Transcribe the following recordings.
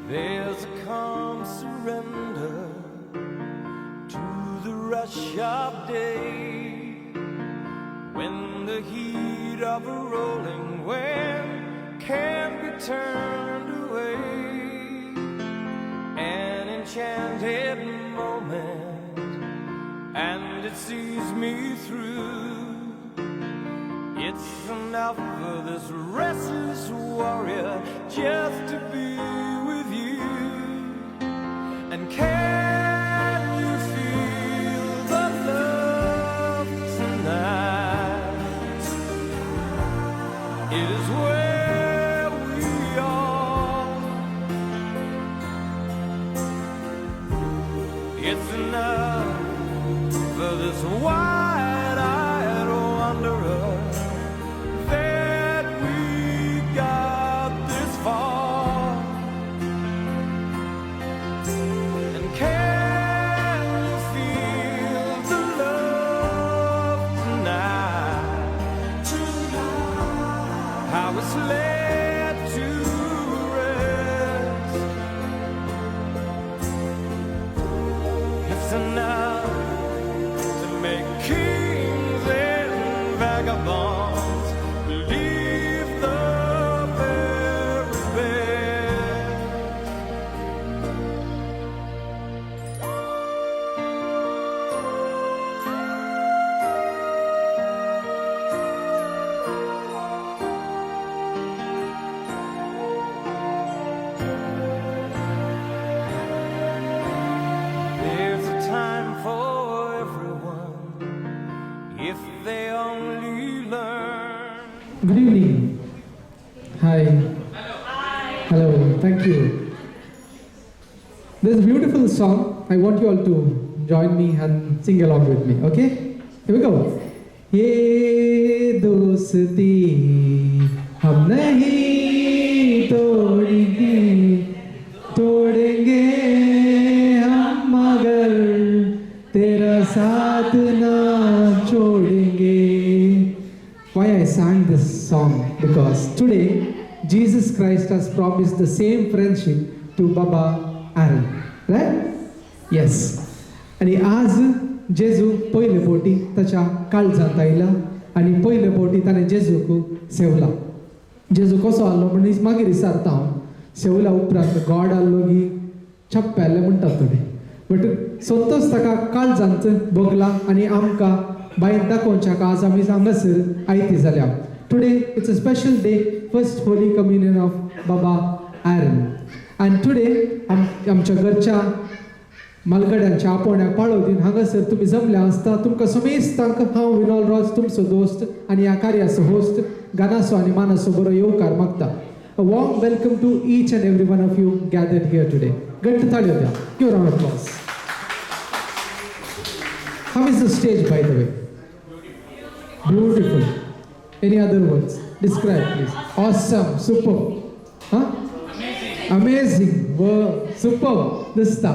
There's a calm surrender to the rush of day, when the heat of a rolling wave can't be turned away. An enchanted moment, and it sees me through. It's enough for this restless warrior just to be with you. And can you feel the love tonight? It is where we are. It's enough for this wide-eyed wanderer that we got this far. And can you feel the love tonight? How it's led to rest. It's enough to make kings and vagabonds believe the very best. There's a time for everyone if they only learn. Good evening. Hi. Hello. Thank you. There's a beautiful song. I want you all to join me and sing along with me. Okay? Here we go. ये दोस्ती हम नहीं तोड़ेंगे, तोड़ेंगे हम मगर तेरा साथ ना छोड़ेंगे. Why I sang this song? Because today Jesus Christ has promised the same friendship to Baba Aaron, right? Yes. आणि आज जेजू पहिले पोटी ताच्या काळजांत आयला आणि पहिले पोटी ताणें जेजूक सेवला. जेजू कसो आलो म्हणजे मागीर विचारता हांव, सेवला उपरांत गॉड आल्लो की छप्प्याले म्हणटात थोडे, बट सोंतोच ताका काळजांत भोगला आणि आमकां भायर दाखोवच्याक आज आमी हांगासर आयती जाल्या. Today it's a special day, first holy communion of बाबा ॲरन. अँड टुडे आमच्या घरच्या मालगड्यांच्या आपोवण्याक पाळो दिवन हांगासर तुमी जमल्या आसता. तुमकां समेस्तांक हांव विनोल रॉज तुमचो दोस्त आनी ह्या कार्याचो होस्ट गानाचो आनी मानाचो बरो येवकार मागता. A warm welcome to each and every one of you gathered here today. Get to ताळयो द्या. Give a round of applause. How is the stage, by the way? Beautiful. Any other words? Describe, please. Awesome. Superb. Huh? Amazing. Wow. Superb. दिसता.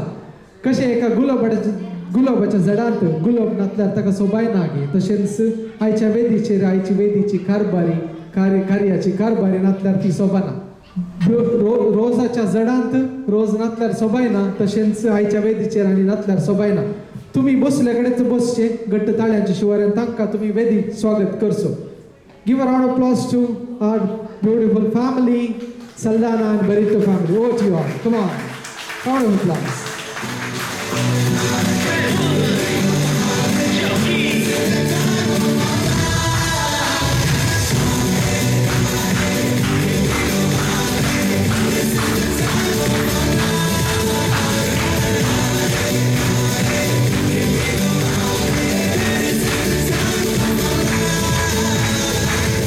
कशें एका गुलाबाच्या झाडांत गुलाब नातल्यार ताका सोबायना गे, तशेंच आयच्या वेदीचेर आयची वेदीची कारभारी कार्याची कारभारी नातल्यार ती सोबाना. रोजाच्या झाडांत रोज नातल्यार सोबायना, तशेंच आयच्या वेदीचेर आनी नातल्यार सोबायना. तुम्ही बसले कडेच बसचे, घट्ट ताळ्यांच्या शिवारान तांकां तुम्ही वेदी स्वागत करचो. Give a round of applause to our beautiful family, Saldana and Barito family. Over to you all. Come on. Round of applause.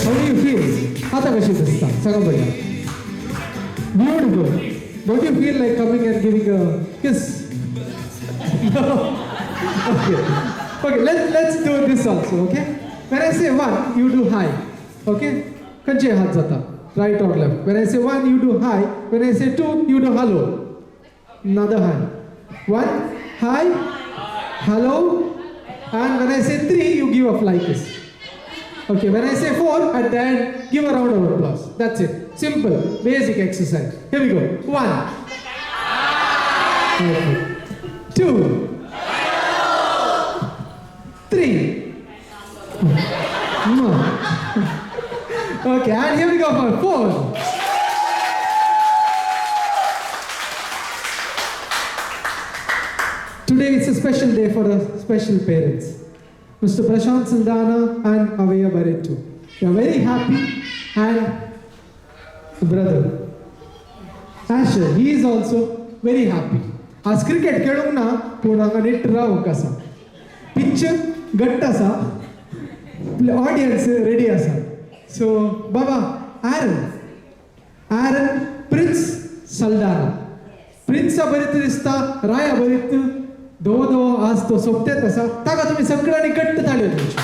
How do you feel? आता कशी दिसता? सांगा बघा. Beautiful. Don't you feel like coming and giving a kiss? No. Okay. Let's do this also. Okay. When I say one, you do high. Okay. खंयचे हात जाता? Right or left? When I say one, you do high. When I say two, you do hello. Another high. One, high, hello, and when I say three, you give a fly kiss. Okay, when I say four, at the end, give a round of applause. That's it. Simple, basic exercise. Here we go. 1, Okay. 2, 3. No. Okay, and here we go for 4. Today is a special day for the special parents, Mr. Prashant Saldana and Avaya Baretu. We are very happy, and brother Asher, he is also very happy. As cricket खेळूंक पूण हांगा net रावूंक आसा. Pitch घट्ट आसा, audience ready आसा. सो बाबा Aaron Prince Saldana. प्रिन्सा बरें दिसता, राया बरें धवो आज तो सोबतेच आसा. ताका तुमी सगळ्यांनी घट्ट ताळयो दिवच्यो.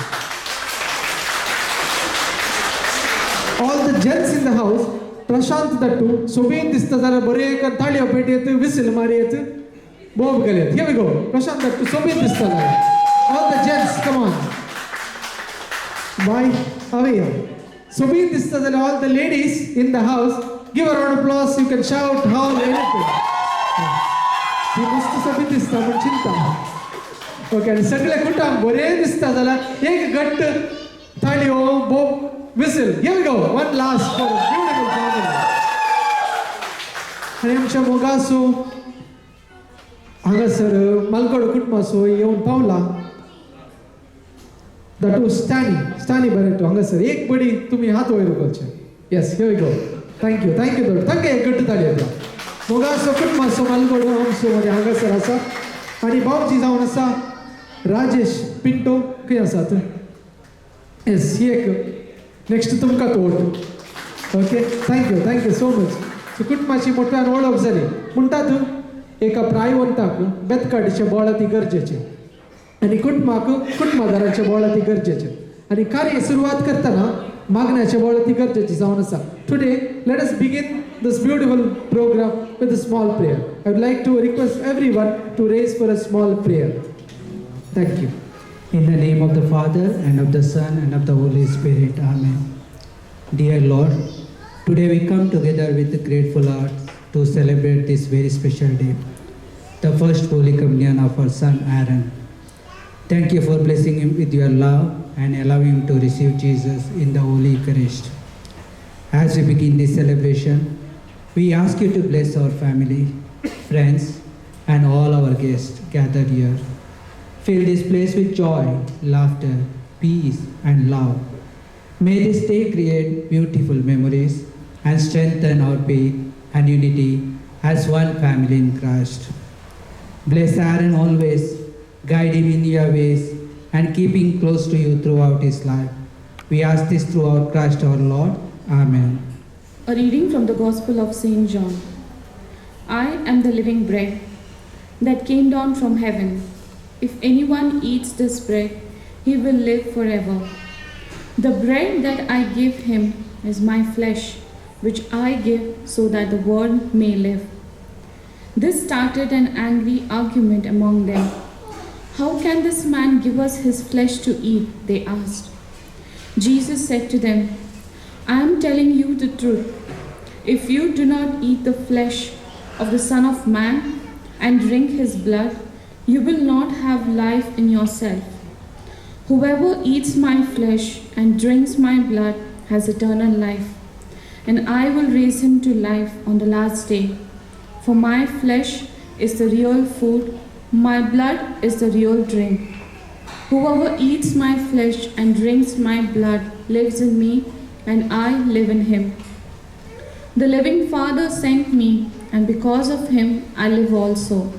All the gents in the house, प्रशांत दट्टू सोबीन दिसता जाल्यार बरें ताळयो पेटयत, विसील मारयत, बोब घालयत. Here we go. प्रशांत दट्टू सोबीन दिसता जाल्यार. All the gents, come on. Bye. Avaya. Sobin दिसता जाल्यार all the ladies in the house, give a round of applause. You can shout, howl, anything. ती मस्त सोबीन दिसता पण चिंता. ओके, आणि सगळे कुटुंब बरें दिसता जाल्यार एक घट्ट ताळयो, Bob, whistle. Here we go. One last for a beautiful family. आणि आमच्या मोगासो हांगासर मालगड कुटुंबासो येवन पावला. That was Stani Barreto हांगासर एक बडी तुम्ही हात वयर करचे. Yes, here we go. Thank you. तांकां एक घट्ट ताळयो द्या. मोगासो कुटुंबासो मालगड आमचो मध्ये हांगासर आसा. आणि बावजी जावन आसा राजेश पिंटो खंय आसात. येस, ही एक नेक्स्ट तुमकां तोड. Okay, thank you so much. So कुटुंबाची मोठ्यान वळख जाली. म्हणटात एका प्रायवंताक बेतकाडीचे बोळाती गरजेचे आणि कुटुंबादाराचे बोळाती गरजेचे. आणि कार्य सुरवात करतना मागण्याचे बोळाती गरजेची जावन आसा. Today let us begin this beautiful program with a small prayer. I would like to request everyone to raise for a small prayer. Thank you. In the name of the Father, and of the Son, and of the Holy Spirit. Amen. Dear Lord, today we come together with grateful hearts to celebrate this very special day, the first Holy Communion of our son Aaron. Thank you for blessing him with your love and allowing him to receive Jesus in the Holy Eucharist. As we begin this celebration, we ask you to bless our family, friends, and all our guests gathered here. Fill this place with joy, laughter, peace, and love. May this day create beautiful memories and strengthen our faith and unity as one family in Christ. Bless Aaron always, guide him in your ways, and keep him close to you throughout his life. We ask this through our Christ our Lord. Amen. A reading from the Gospel of St. John. I am the living bread that came down from heaven. If anyone eats this bread, he will live forever. The bread that I give him is my flesh, which I give so that the world may live. This started an angry argument among them. How can this man give us his flesh to eat? They asked. Jesus said to them, I am telling you the truth. If you do not eat the flesh of the Son of Man and drink his blood, you will not have life in yourself. Whoever eats my flesh and drinks my blood has eternal life, and I will raise him to life on the last day. For my flesh is the real food, my blood is the real drink. Whoever eats my flesh and drinks my blood lives in me, and I live in him. The living Father sent me, and because of him I live also.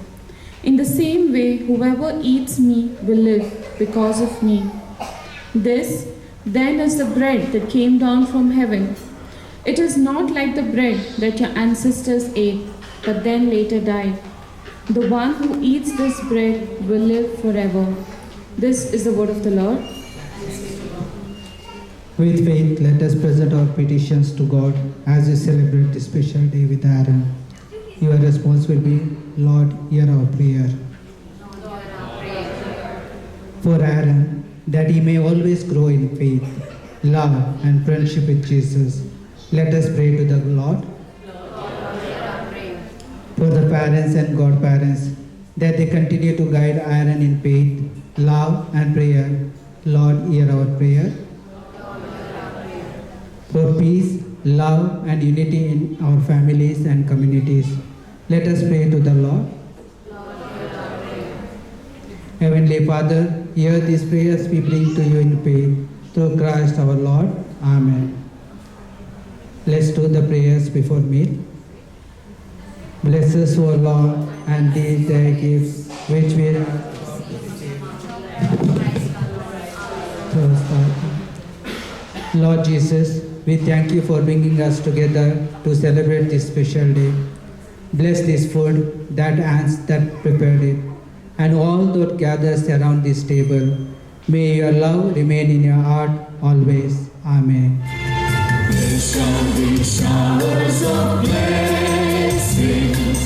In the same way, whoever eats me will live because of me. This, then, is the bread that came down from heaven. It is not like the bread that your ancestors ate, but then later died. The one who eats this bread will live forever. This is the word of the Lord. With faith, let us present our petitions to God as we celebrate this special day with Aaron. Your response will be, Lord, hear our prayer. For Aaron, that he may always grow in faith, love, and friendship with Jesus, let us pray to the Lord. for the parents and godparents, that they continue to guide Aaron in faith, love, and prayer. Lord, hear our prayer. For peace, love, and unity in our families and communities, let us pray to the Lord. Heavenly Father, hear these prayers we bring to you in faith, through Christ our Lord. Amen. Let's do the prayers before meal. Bless us, O Lord, and these thy gifts, which we Lord Jesus, we thank you for bringing us together to celebrate this special day. Bless this food, that hands that prepared it, and all that gathers around this table. May your love remain in your heart always. Amen. There shall be showers of blessings.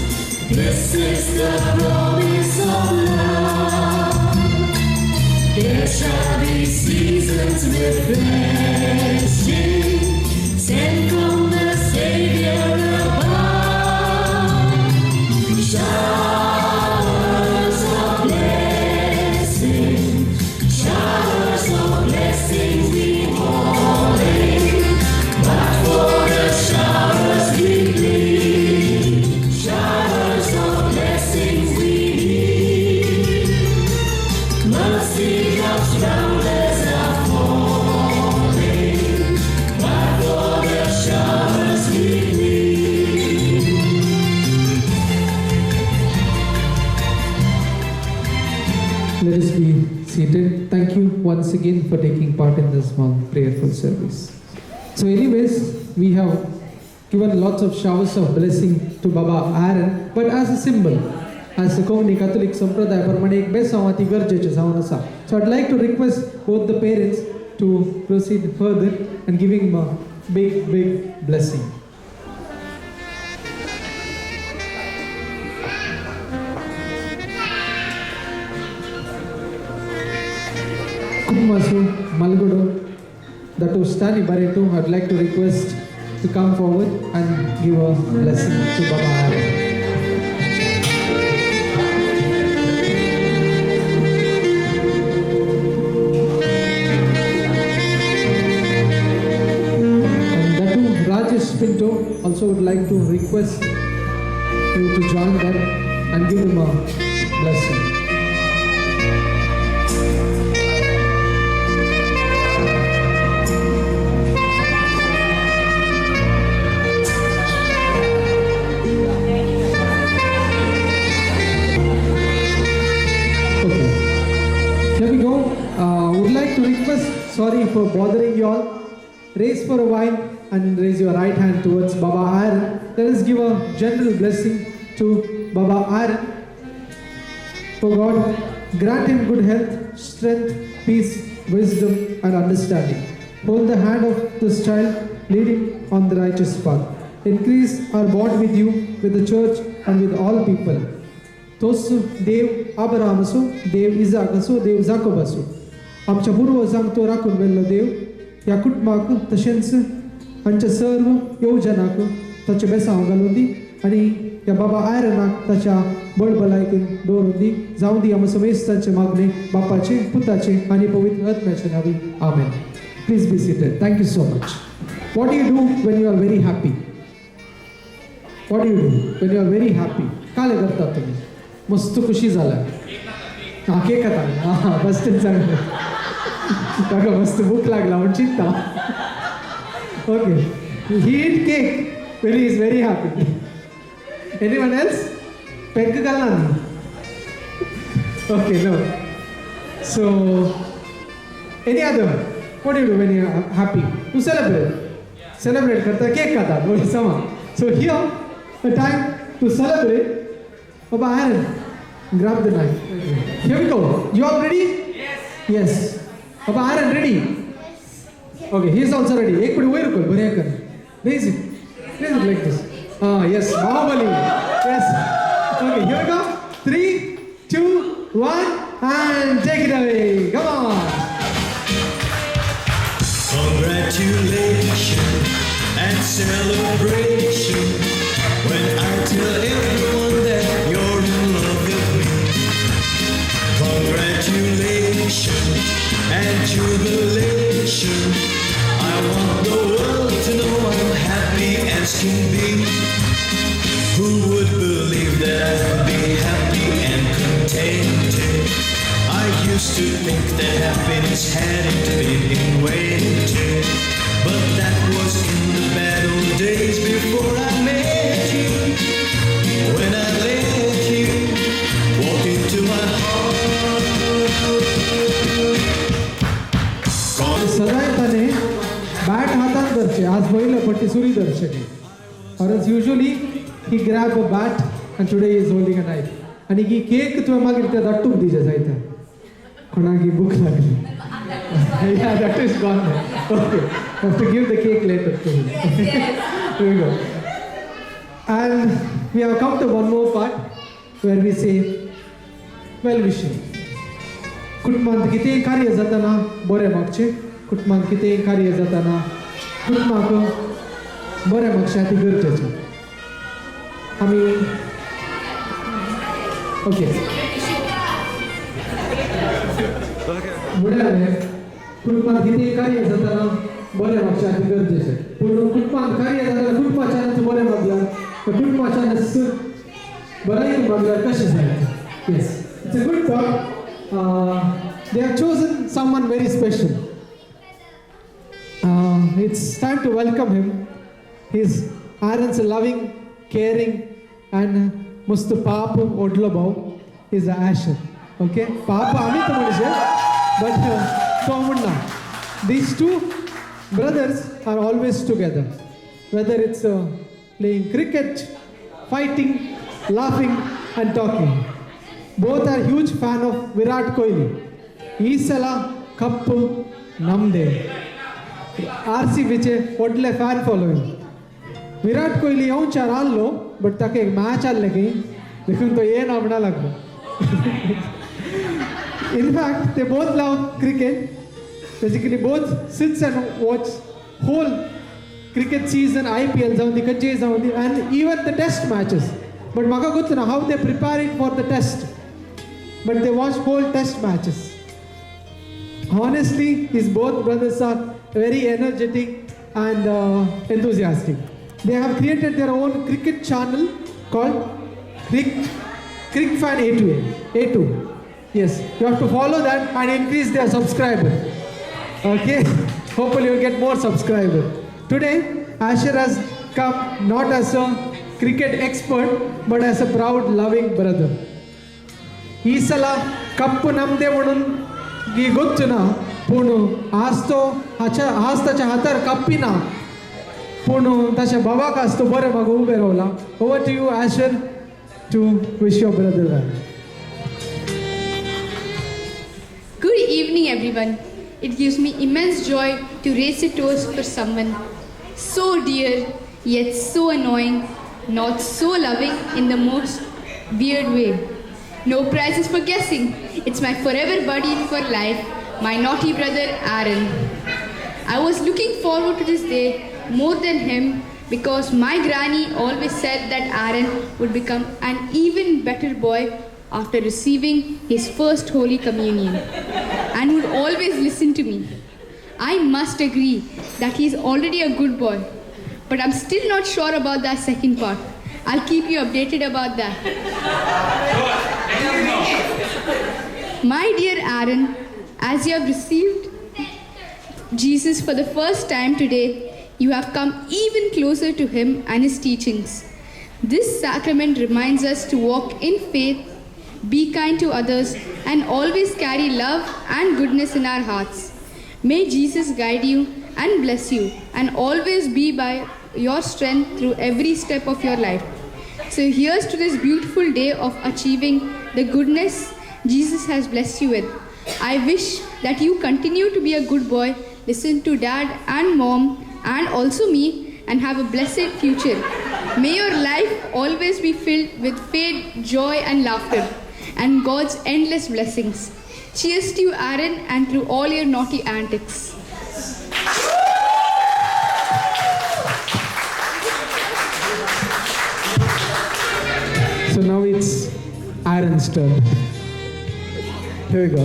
This is the promise of love. There shall be seasons refreshing, sent from the Savior above. Showers of blessings, showers of blessings we falling. But for the showers we plead, showers of blessings we need. Mercy drops rounders are falling. But for the showers we plead. Let us be seated. Thank you once again for taking part in this small prayerful service. So anyways, we have given lots of showers of blessing to Baba Aaron, but as a symbol, as a Konkani Catholic Sampradaya प्रमाणे एक बेसांव ती गरजेचें जावन आसा. So I'd like to request both the parents to proceed further and giving him a big blessing. Kummasu Malgudu, that was Stani Baretu, I'd like to request to come forward and give a blessing to Baba Aaron. And Datu Rajesh Pinto also would like to request you to join them and give him a blessing. Okay. Here we go. Would like to request, sorry for bothering you all. Raise for a while and raise your right hand towards Baba Aaron. Let us give a general blessing to Baba Aaron. For God, grant him good health, strength, peace, wisdom, and understanding. Hold the hand of this child, lead him on the righteous path. Increase our bond with you, with the church, and with all people. तोच देव Abraham असो, देव इजाक असो, देव जाकोब असो, आमच्या पूर्वजांक तो राखून व्हेल्लो देव ह्या कुटुंबाक तशेंच हांच्या सर्व येवजनाक ताचे बेसांव घालून दी आनी ह्या बाबा आयरनाक ताच्या बळबलायकेन दवरून दी. जावं दी आमचो मेस्तांचे मागणे बापाचे, पुताचे आनी पवित्र आत्म्याचे नावी. Amen. Please be seated. Thank you so much. What do you do when you are very happy? What do you do when you are very happy? काले करता तुम्ही? मस्त खुशी झाला. हां, केक खाता. हां, मस्त चांगलं. काका मस्त भूक लागला म्हणून चिंता. Okay, he eat cake when he is very happy. Anyone else? Peg galna? Okay, no. So, any other? What do you do when you are happy? You celebrate. Celebrate karta, cake खाता. वही समा. So here, a time to celebrate. Baba Aaron, grab the knife. Here we go. You all ready? Yes. Yes. Baba Aaron, ready? Okay, he is also ready. एक पड़ी वही रुको, बढ़िया कर. Raise it. Raise it like this. Yes, Bahubali. Yes. Okay, here we go. 3, 2, 1, and take it away. Come on. Congratulations and celebration when I tell everyone used to think that happiness hadn't been waiting, but that was in the bad old days before I met you. When I let you walk into my heart. सदाय ताने bat हातान धरचे आज पयलं पट्टी सुरी धरचे or else usually he grab a bat and today he is holding a knife आणि ही cake तुवें मागीर ते धाडटूक दिजे जायता कोणाक ही भूक लागली yeah that is gone okay have to give the cake later to him here we go and we have come to one more part where we say well wishing कुटुंबात कितेंय कार्य जाताना बरें मागचें कुटुंबात कितेंय कार्य जाताना कुटुंबाक बरें मागचें ती गरजेचें आमी ओके म्हळ्यार कुटुंबात कितेंय कार्य जाताना बरें मागचें ती गरजेचें पूण कुटुंबात कार्य जाताना कुटुंबाच्यान बरें मागल्यार कुटुंबाच्यान बरें मागल्यार कशें जायें yes it's a good thought they have chosen someone very special. It's time to welcome him. He's Aaron's loving, caring, and Mustu Papu Odlobau is Asher. Okay, Papa Amit Manisha, but Tomunna. These two brothers are always together. Whether it's playing cricket, fighting, laughing, and talking. Both are huge fan of Virat Kohli. ಈ ಸಲ ಕಪ್ಪು ನಮ್ಮದೇ R C ಬಿचे व्हडले fan following Virat Kohli येवंक आहलो but ताका एक match आहले की देखून तो येना म्हणा लागलो इनफॅक्ट ते both love cricket basically both sits and watch whole cricket season IPL जावन दी खंयचीय जावन दी and even the test matches but म्हाका गोत्तना हाव they prepare it for the test but they watch whole test matches. Honestly, these both brothers are very energetic and enthusiastic. They have created their own cricket channel called Crick Fan A2. Yes, you have to follow that and increase their subscriber. Okay, hopefully you get more subscribers. Today, Asher has come not as a cricket expert but as a proud, loving brother. ಈ ಸಲ ಕಪ್ಪು ನಮ್ಮದೇ म्हणून ही गोत्तू ना पूण आज ताच्या हातार कप्पी ना पूण ताच्या भावाक आज तो बरें म्हाका उबें रावला. Over to you Asher to wish your brother well. Good evening everyone. It gives me immense joy to raise a toast for someone so dear yet so annoying, not so loving in the most weird way. No prizes for guessing. It's my forever buddy for life, my naughty brother Aaron. I was looking forward to this day more than him because my granny always said that Aaron would become an even better boy after receiving his first Holy Communion and would always listen to me. I must agree that he is already a good boy, but I'm still not sure about that second part. I'll keep you updated about that. My dear Aaron, as you have received Jesus for the first time today, you have come even closer to him and his teachings. This sacrament reminds us to walk in faith, be kind to others, and always carry love and goodness in our hearts. May Jesus guide you and bless you and always be by your strength through every step of your life. So here's to this beautiful day of achieving the goodness Jesus has blessed you with. I wish that you continue to be a good boy, listen to dad and mom and also me and have a blessed future. May your life always be filled with faith, joy and laughter and God's endless blessings. Cheers to you Aaron and through all your naughty antics. So now it's Aaron's turn. Here we go.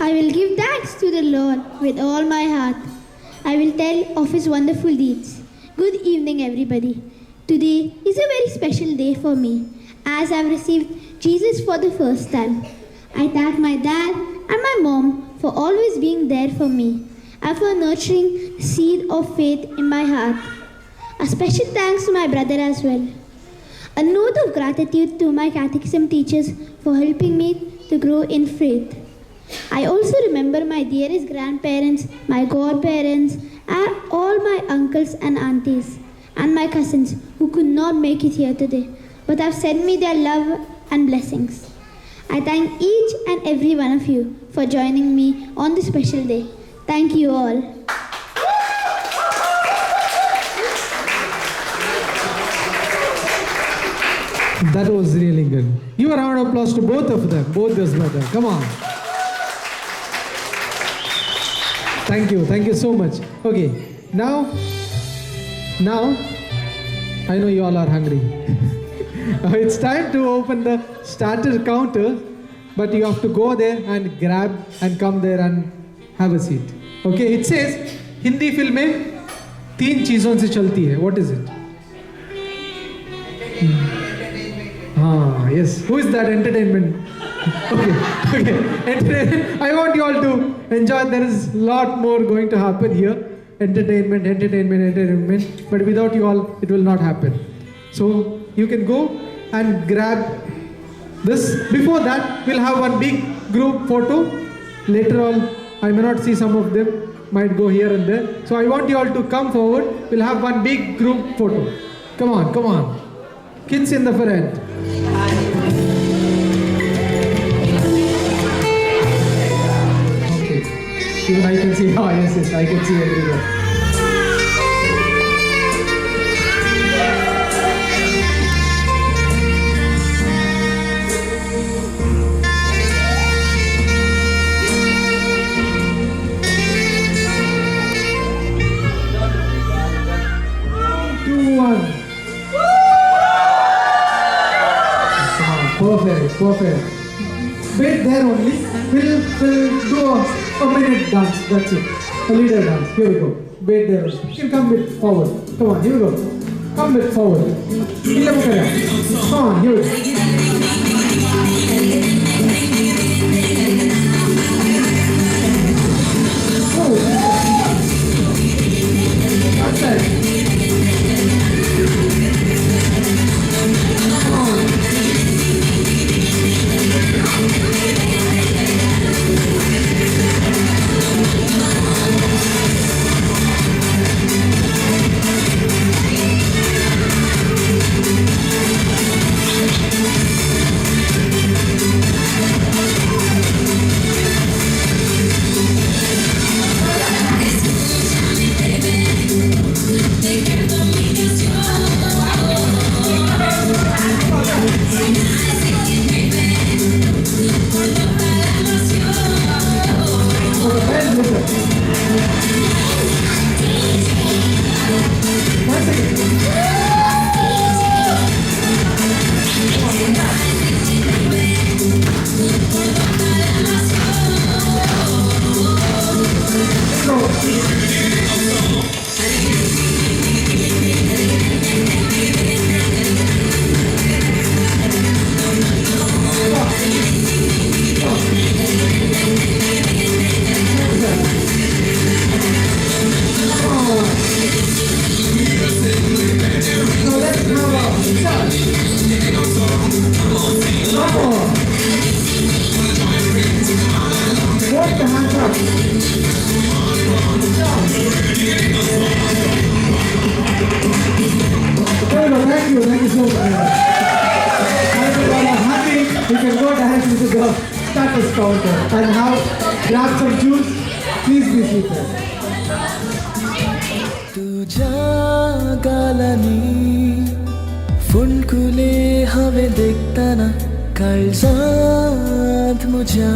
I will give thanks to the Lord with all my heart. I will tell of his wonderful deeds. Good evening, everybody. Today is a very special day for me. as I've received Jesus for the first time. I thank my dad and my mom for always being there for me and for nurturing the seed of faith in my heart. A special thanks to my brother as well. A note of gratitude to my catechism teachers for helping me to grow in faith. I also remember my dearest grandparents, my godparents, and all my uncles and aunties, and my cousins who could not make it here today, but have sent me their love and blessings. I thank each and every one of you for joining me on this special day. Thank you all. That was really good. Give a round of applause to both of them, both those brothers. Come on. Thank you so much. Okay, now, I know you all are hungry. It's time to open the starter counter, but you have to go there and grab and come there and have a seat. Okay, it says, Hindi film में 3 चीजों से चलती है. What is it? Yes. Who is that? Entertainment. Okay. Entertainment. I want you all to enjoy. There is a lot more going to happen here. Entertainment. But without you all, it will not happen. So you can go and grab this. Before that, we'll have one big group photo. Later on, I may not see some of them. Might go here and there. So I want you all to come forward. We'll have one big group photo. Come on. Kids in the front. Even I can see, yes, I can see everywhere. Perfect. Wait there only. We'll do a minute dance. That's it. A leader dance. Here we go. Wait there only. You can come a bit forward. Come on, here we go. Come a bit forward. Come on, here we go. Thank you so much. I hope you all are happy. You can go ahead into the status counter and now grab some juice. Please be seated. तुझ्या गालानी फुंडकुले हांवें देखताना काळजांत म्हज्या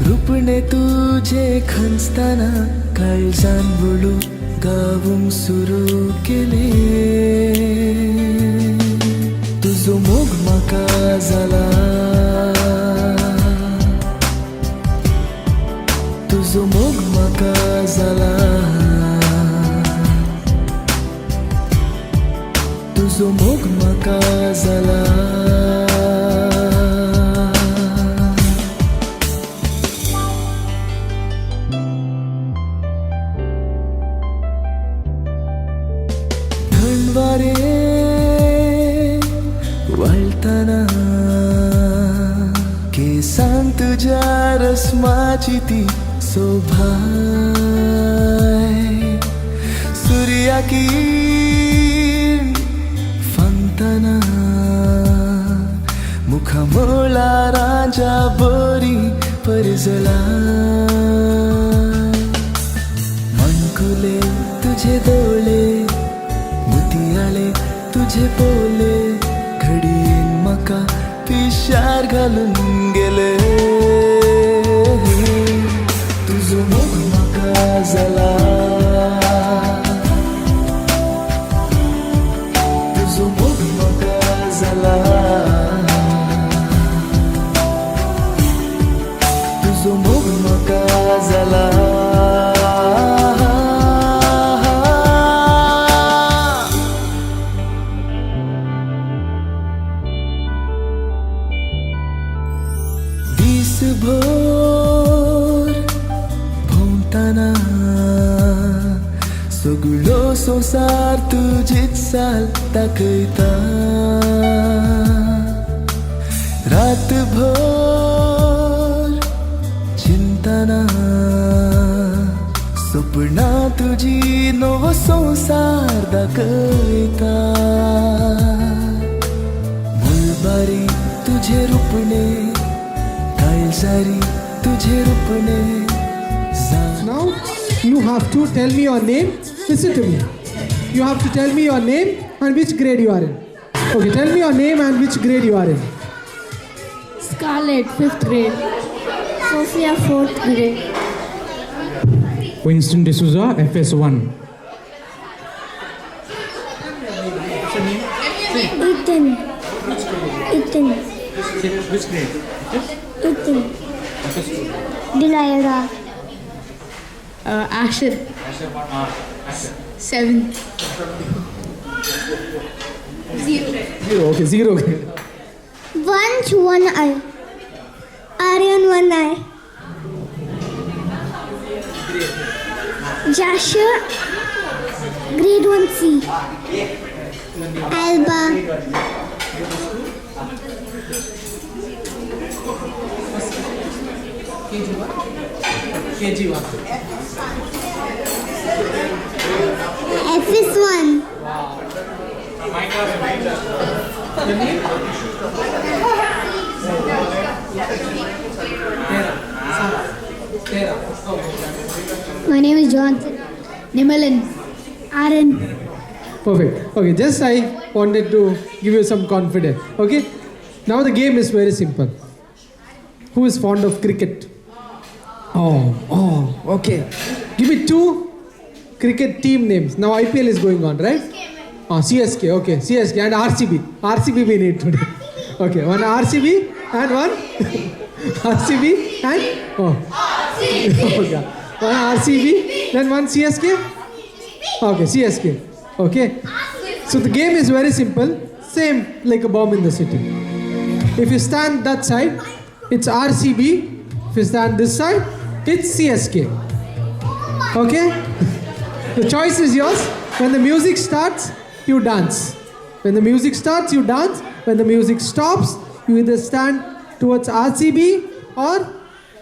रुपणे तुजे खंचताना काळजान बुडू गावूंक सुरू केले तुजो मोग म्हाका जाला तुजो मोग म्हाका जाला तुझो मोग म्हाका जाला थंडवारे वळताना केसांत तुझ्या रस्माची ती सोभाय सूर्या किरण फांगताना मुखामोळारांच्या बरी परजला मनकुले तुझे दोळे मुतियाळे तुझे बोले घडीन म्हाका पिशार घालून गेले तुझो मोग म्हाका जाला तुझो मोग म्हाका जाला तुझो मोग म्हाका जाला भोर भोंवताना सगळो संवसार तुजीच साल दाखयता रातभर चिंतना सपना तुजी नवो संवसार दाखयता मुलबारी तुझे रूपणे काळजारी तुझे रूपणे Now you have to tell me your name. Listen to me. You have to tell me your name and which grade you are in. Okay, tell me your name and which grade you are in. Scarlett, 5th grade. Sophia, 4th grade. Winston D'Souza, FS1. Ethan. Ethan. Which grade? Ethan. Delilah. Asher. 7. 0. Zero. Okay, zero grade. Vanch, 1 eye. Aryan, 1 eye. Joshua, grade 1C. Alba. KG1. FS1. My name is Johnson. Nimalan. Aaron. Perfect. Okay, just I wanted to give you some confidence. Okay, now the game is very simple. Who is fond of cricket? Okay. Give me 2 cricket team names. Now IPL is going on, right? CSK. Okay, CSK and RCB. RCB we need today. Okay, one RCB and one RCB and okay. One RCB, then one CSK. Okay, CSK. Okay. So the game is very simple. Same like a bomb in the city. If you stand that side, it's RCB. If you stand this side, it's CSK. Okay? The choice is yours. When the music starts, you dance. When the music starts, you dance. When the music stops, you either stand towards RCB or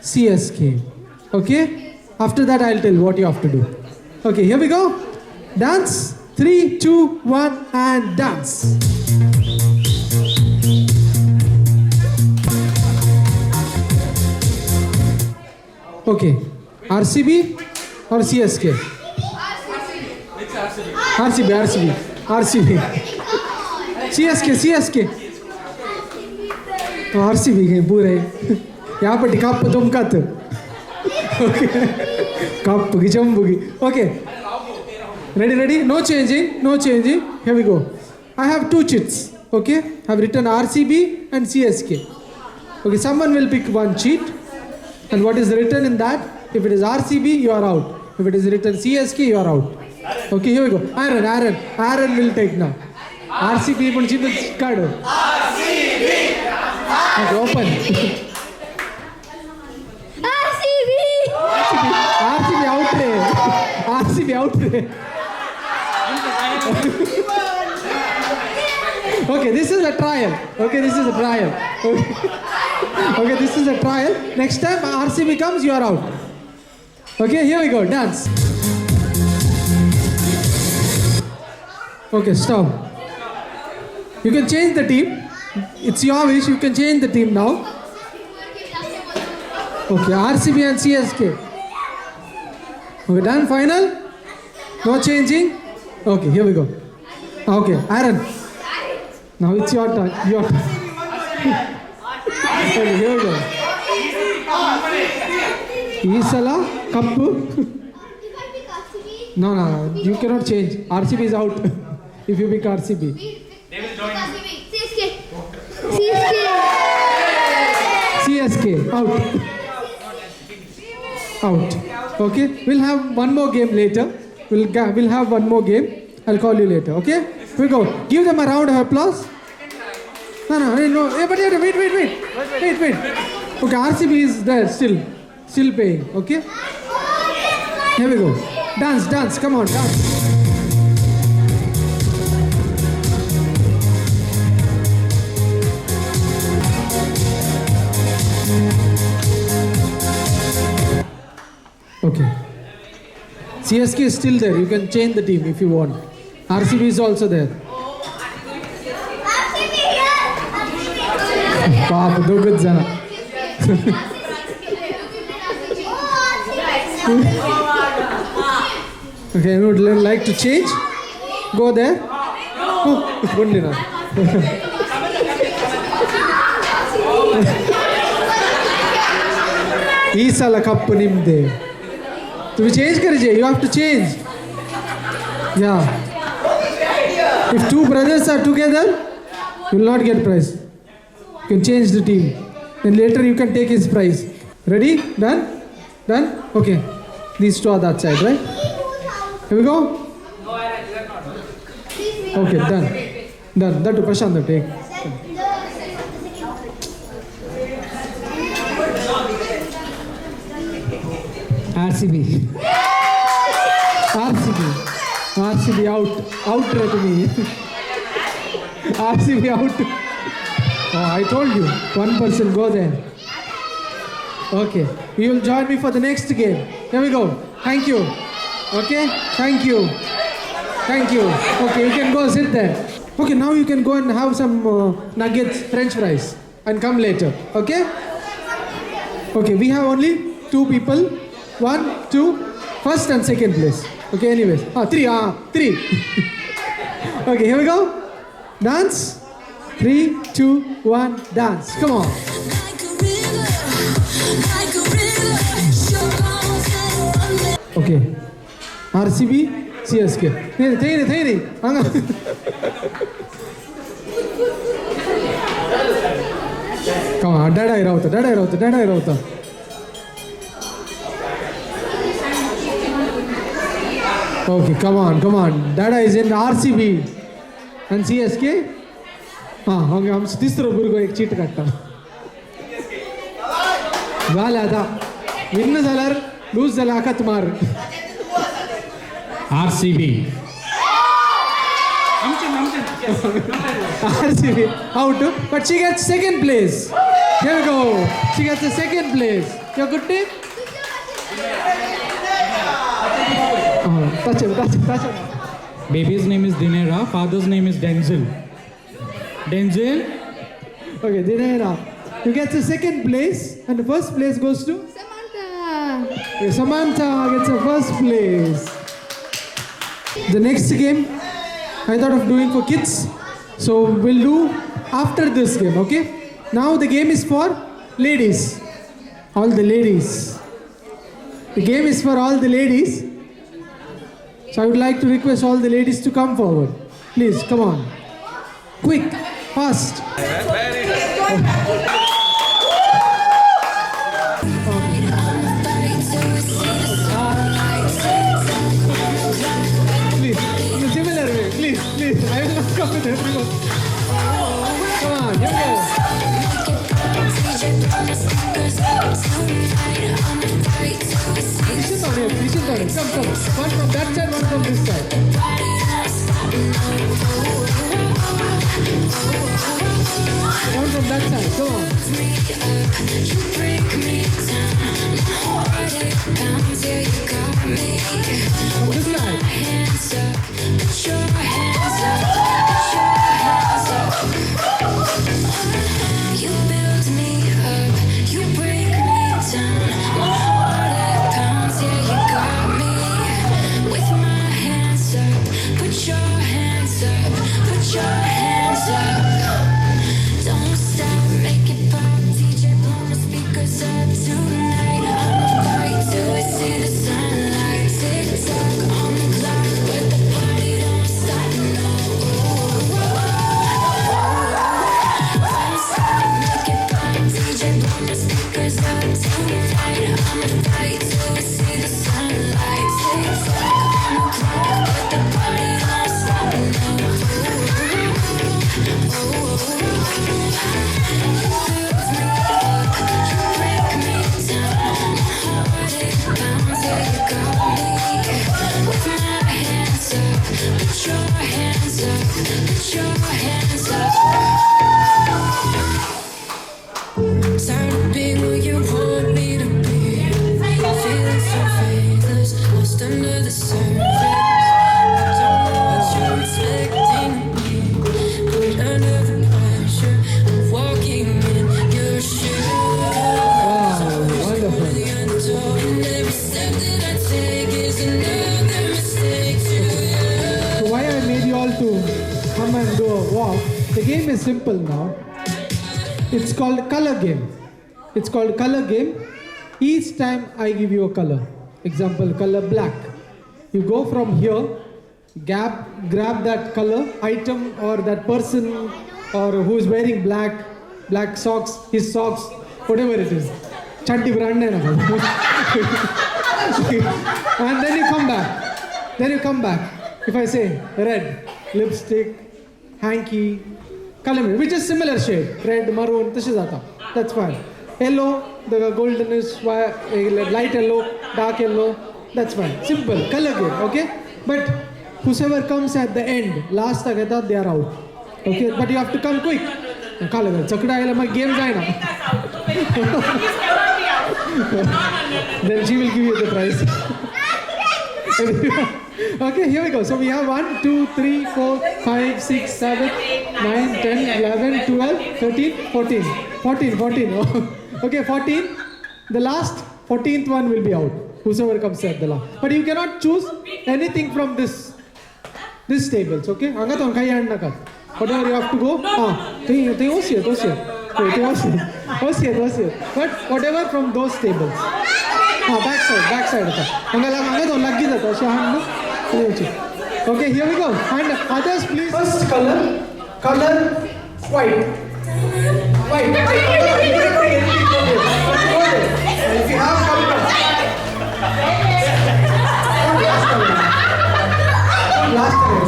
CSK. Okay? After that, I'll tell you what you have to do. Okay, here we go. Dance. 3, 2, 1, and dance. Okay, RCB or CSK? RCB. CSK. RCB के पूरे यहाँ पर teacup तुम कत okay cup की चंबुगी okay ready no changing here we go. I have 2 cheats. Okay, I have written RCB and CSK. Okay, someone will pick one cheat and what is written in that, if it is RCB you are out, if it is written CSK you are out. Okay, here we go. Aaron will take now. RCB ಮುಂಚಿನ card. Okay, open. RCB out re. RCB out re. Okay, this is a trial. Okay, this is a trial. Okay, this is a trial. Next time RCB comes, you are out. Okay, here we go. Dance. Okay, stop. You can change the team. It's your wish. You can change the team now. Okay, RCB and CSK. Okay, done. Final. No changing. Okay, here we go. Okay, Aaron. Now it's your turn. Your turn. Okay, here we go. Isala Kappu. No, you cannot change. RCB is out. If you pick RCB. CSK out. Out. Okay, we'll have one more game later. We'll have one more game. I'll call you later. Okay, we go. Give them a round of applause. No. Hey, but wait. Okay, RCB is there still paying. Okay. Here we go. Dance. Come on, dance. Okay. CSK is still there. You can change the team if you want. RCB is also there. Papa, do good jana. Okay, would like to change? Go there. Oh, only now. Isala Kappu nimde. To change karije, you have to change. Yeah. If two brothers are together, you will not get prize. You can change the team. Then later you can take his prize. Ready? Done? Okay. These two are that side, right? Here we go. Okay, done. That to Prashant, take. RCB out to me. RCB out. Oh, I told you, one person go there. Okay, you will join me for the next game. Here we go. Thank you. Okay, thank you. Okay, you can go sit there. Okay, now you can go and have some nuggets, French fries, and come later. Okay, we have only 2 people. 1, 2, first and second place. Okay, anyways. 3. Okay, here we go. Dance. 3, 2, 1, dance. Come on. Okay. RCB, CSK. Hey. Come on, Dada Irauta. Okay, come on. Dada is in RCB and CSK. Okay, हम तीसरा बुर्गो एक cheat काटता. वाला था. Win झाल्यार loose झाला आका तुम्हार. RCB. RCB out, but she gets second place. Here we go. She gets the second place. Your good team. Touch him. Baby's name is Dinera. Father's name is Denzel. Okay, Dinera. You get the second place, and the first place goes to Samantha. Okay, Samantha gets the first place. The next game I thought of doing for kids, so we'll do after this game. Okay. Now the game is for ladies. All the ladies. The game is for all the ladies. So I would like to request all the ladies to come forward. Please, come on. Quick, fast. Please, in a similar way. Please. I will not come with everything. Don't stop, make it pop. DJ blow the speakers up tonight. I'ma fight till we see the sunlight. Tick tock on the clock, but the party don't stop. No. Don't stop, make it pop. DJ blow the speakers up tonight. I'ma fight till we see the sunlight. Tick tock on the clock, but the party don't stop. No. Tired of being who you want me to be. Feeling so faithless, lost under the surface. Don't know what you're expecting me, but under the pressure of walking in your shoes. Wonderful. And every step that I take is another mistake to you. So why I made you all to come and do a walk? The game is simple now. It's called color game. It's called color game. Each time I give you a color. Example, color black. You go from here, grab that color item or that person or who is wearing black socks, his socks, whatever it is. Chanti brand and then you come back. If I say red, lipstick, hanky, color, which is similar shade, red, maroon, that's fine. Yellow, the goldenish, light yellow, dark yellow, that's fine. Simple, color game, okay? But whoever comes at the end, last agata, they are out. Okay, but you have to come quick. Color game, my game then she will give you the prize. Okay, here we go. So we have 1, 2, 3, 4, 5, 6, 7, 9, 10, 11, 12, 13, 14. 14. Okay, 14. The last 14th one will be out. Whosoever comes at the last. But you cannot choose anything from this tables, okay? Whatever you have to go. But whatever from those tables. Backside. Okay, here we go. And others, please. First color white. If you have color. Last color.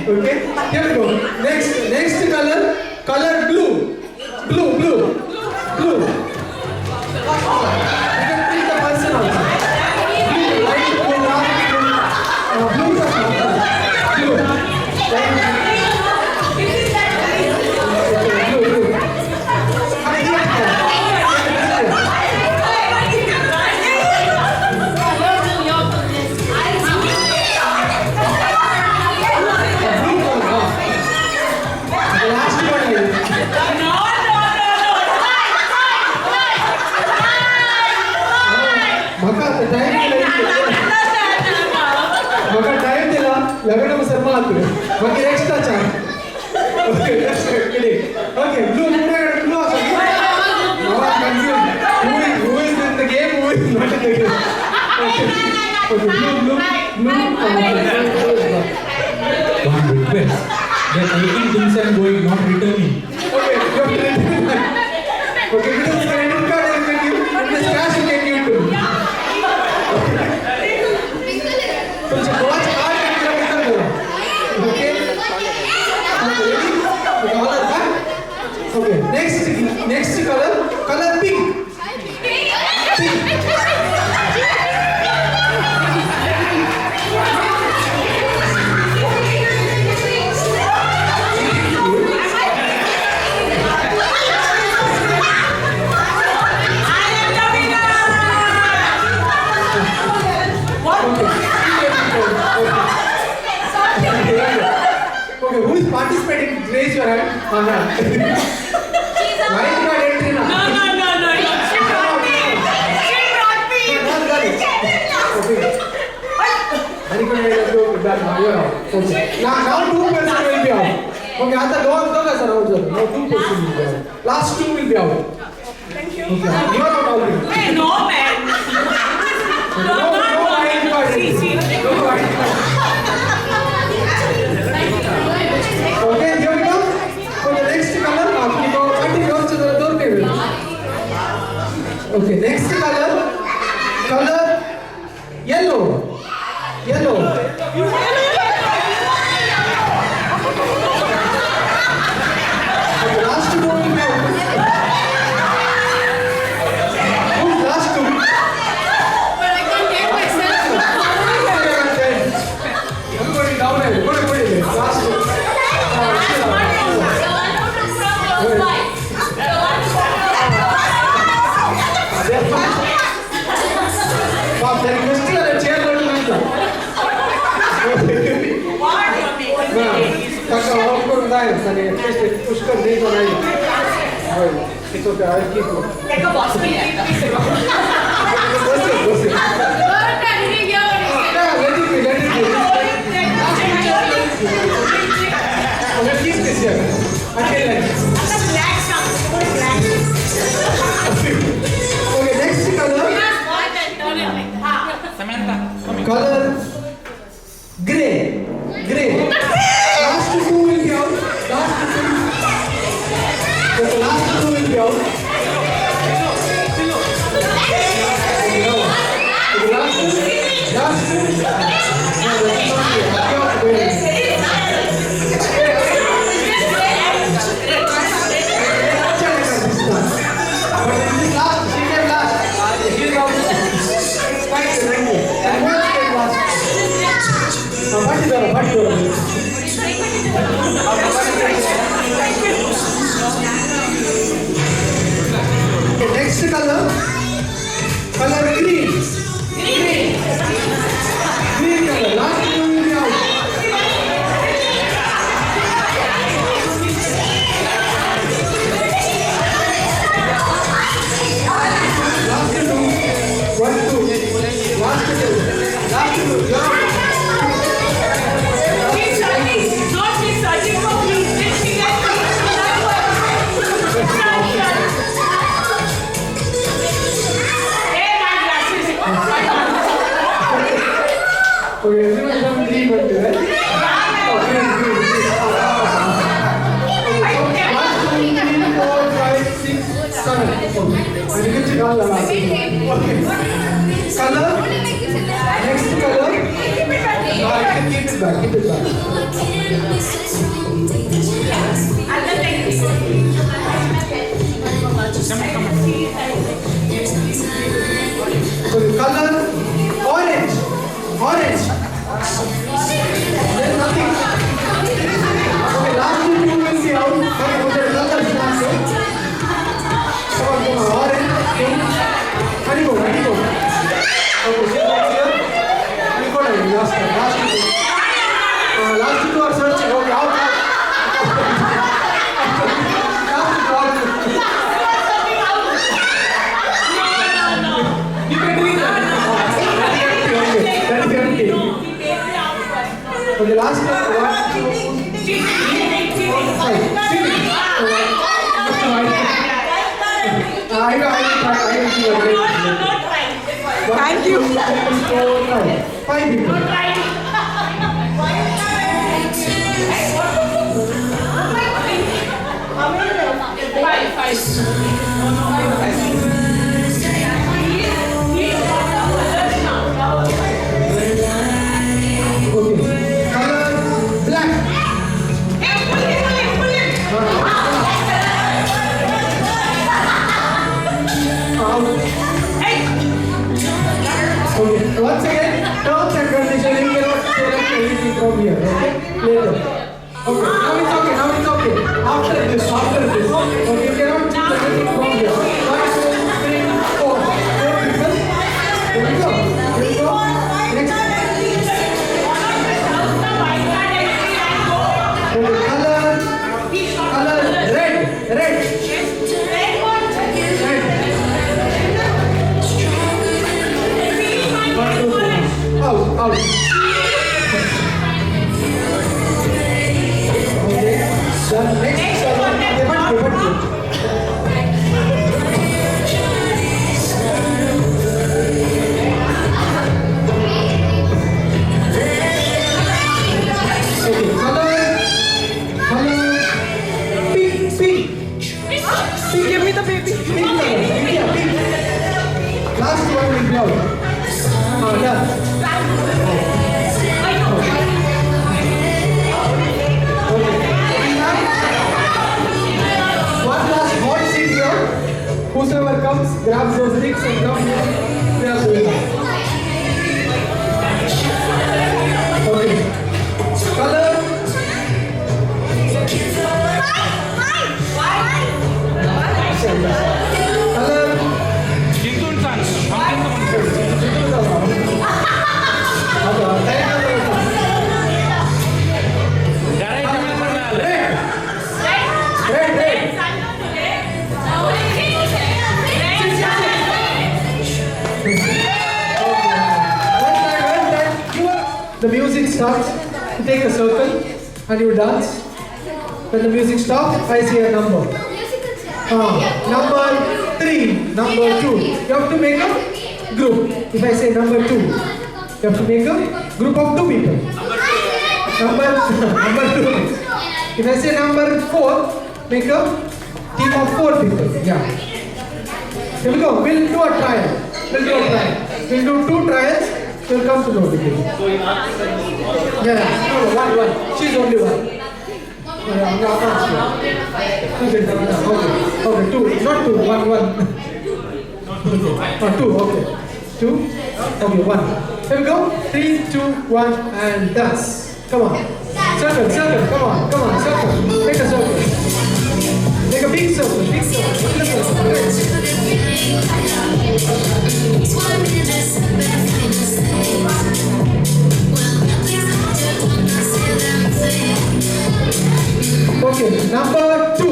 Okay, here we go. Next color blue. You can pick the person also. Blue, light blue, dark blue, blue. Okay, extra chance. Okay, that's good. Okay, blue also. Now I'm confused. Who is in the game? Who is not in the game? Okay, blue. One request. They're taking things and going, not returning. Okay, you have to return that. Okay, this is credit card I can give. This cash you can give to me. So watch card and give. Okay. Okay, next color pink. Okay, who is participating? Raise your hand. White card entry now. No. She brought me. Okay. Now 2 person will be out. Okay, आता दोन sir out झाले. Now 2 person will be out. Last 2 will be out. Thank you. Okay, you are not out. Hey, no man. No white card. No white card. Okay, here we go. For the next color, आपकी को continue से जरा दूर पे भेजो. Okay, next color yellow. Okay, last two will be out. Who's last two? But I can't get myself. I'm going down there. Go ahead. Last two. Bob, there is still a chair going to Pushkar नहीं तो नहीं it's okay I'll keep you Take a boss me. Let's keep this here until like okay next color gray last two will be out the last two will be out next color green color last two will be out last two 1 2 last two okay, everyone done green one too, right? Okay, green. 1, 2, 3, 4, 5, 6, 7. Okay. And you can check all the last one. Okay. Color. Next color. No, I can keep it back. Okay, color orange. There's nothing. Okay, last two will be out. Okay, color is not so. Come on, orange, pink. Honeygo. Okay, see next here. Honeygo, last two. Last two are searching. Okay, out. You can do it. For the last one, 2, 3, 4, 5. I will try. Thank you. 1, 2, 3, 4, 5. 5 people. Once again, terms and conditions, you cannot select anything from here, okay? Later. Okay, now it's okay. After this. Okay, you cannot choose anything from here. 1, 2, 3, 4. 4 people. Here we go. Next. Okay, Red. Out, out. Okay. Done. Next. Give me the baby. Last one will be out. Done. One last hot seat here. Whosoever comes, grabs those sticks and comes here. They are going. Okay. Color. The music starts, you take a circle and you dance. When the music stops, I say a number. Number 3, number 2. You have to make a group. If I say number 2, you have to make a group of 2 people. Number 2. If I say number 4, make a team of 4 people. Yeah. Here we go. We'll do a trial. We'll do 2 trials. You'll come to know the game. Yeah. No, one. She's only one. Okay, 2, not 2, 1. Okay. 2, okay. 2, okay, 1. Here we go. 3, 2, 1, and dance. Come on. Circle, come on, circle. Make a circle. Make a big circle, Okay, number 2.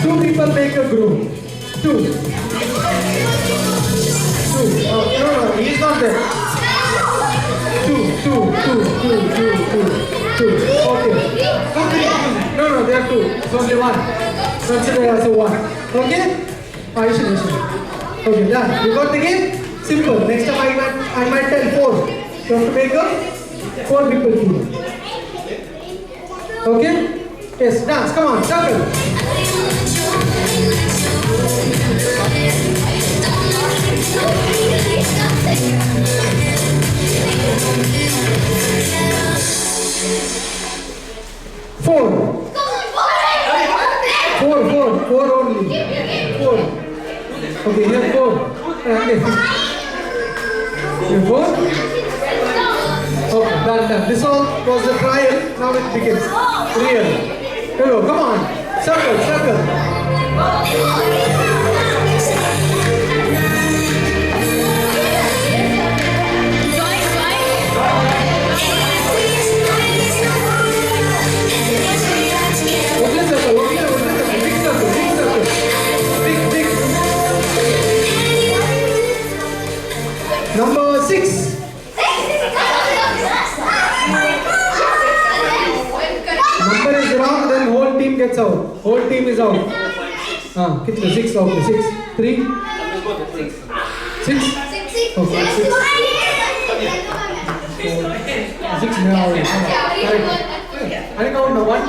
2 people make a group. 2. No, he's not there. 2. Okay. No, there are 2. It's only 1. Consider as a 1. Okay? Ishan. Okay, done. You got the game? Simple. Next time I might tell 4. You have to make a 4 people team. Okay? Yes, dance. Come on, circle. Four only. 4. Okay, here 4. Here 4. Okay, done. This all was the trial. Now it begins. Real. Hello, come on. Circle. Big. Number 6. Number is wrong, then whole team gets out. Whole team is out. 6, okay. 6. 3. 6. Okay, 6. 6 now. Right. I count now. 1,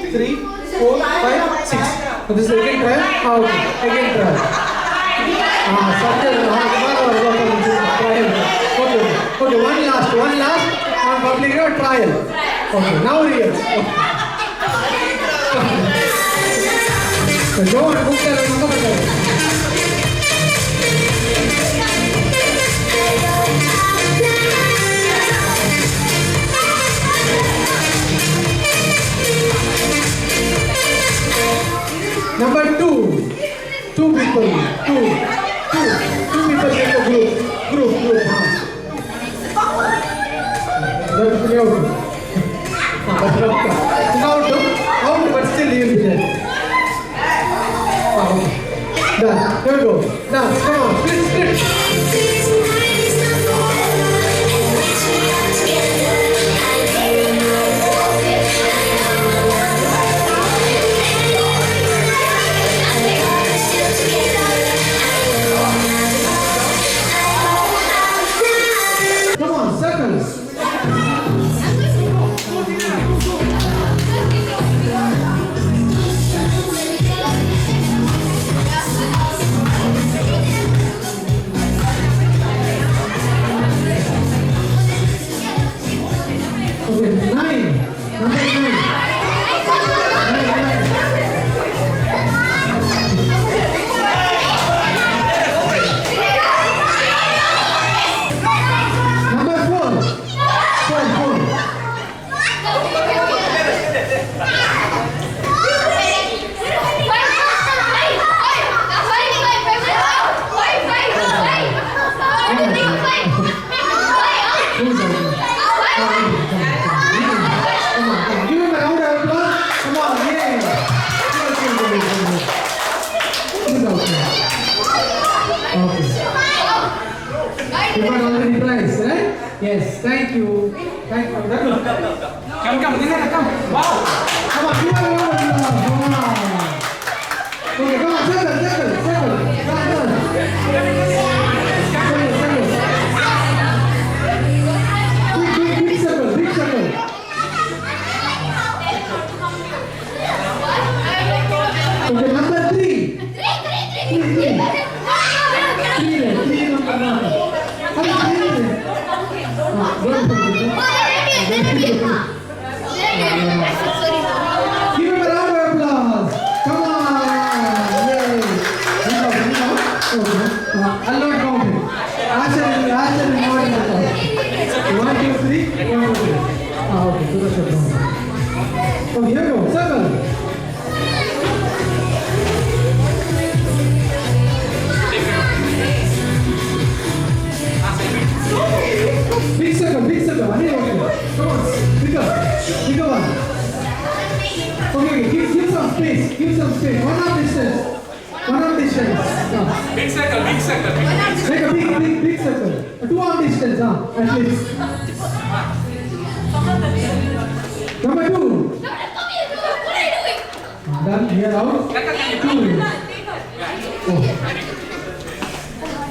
2, 3, 4, 5, 6. So this is again trial. Okay. Again trial. Okay, one last on public trial. Okay, now real. So go and book the number. Number 2. 2 people. 2 people make a group. That's out, but still he will be there. Done. Here we go. Now, come on. Split. Come on, circles. Okay, 9. Number 9. Number 4. 4. Give him a round of applause. Come on, yeah. Good out there. Okay. You got already prize, right? Yes, thank you. Thank you. Come, come. Wow. Come on, give him a round of applause. Come on. Okay, come on, circle. Come on. Big circle. Okay, number 3. 3 number 1. Give him a round of applause. Come on. Yay. I'll not count it. Asher is not in the 1, 2, 3. 1, 2, 3. Okay, so that's a problem. Oh, here we go. Circle. Big circle. I need one. Come on, bigger one. Okay, give some space. One arm distance. No. Big circle. Make a big circle. A 2 arm distance, at least. Number 2. Done. Here out. 2. Oh.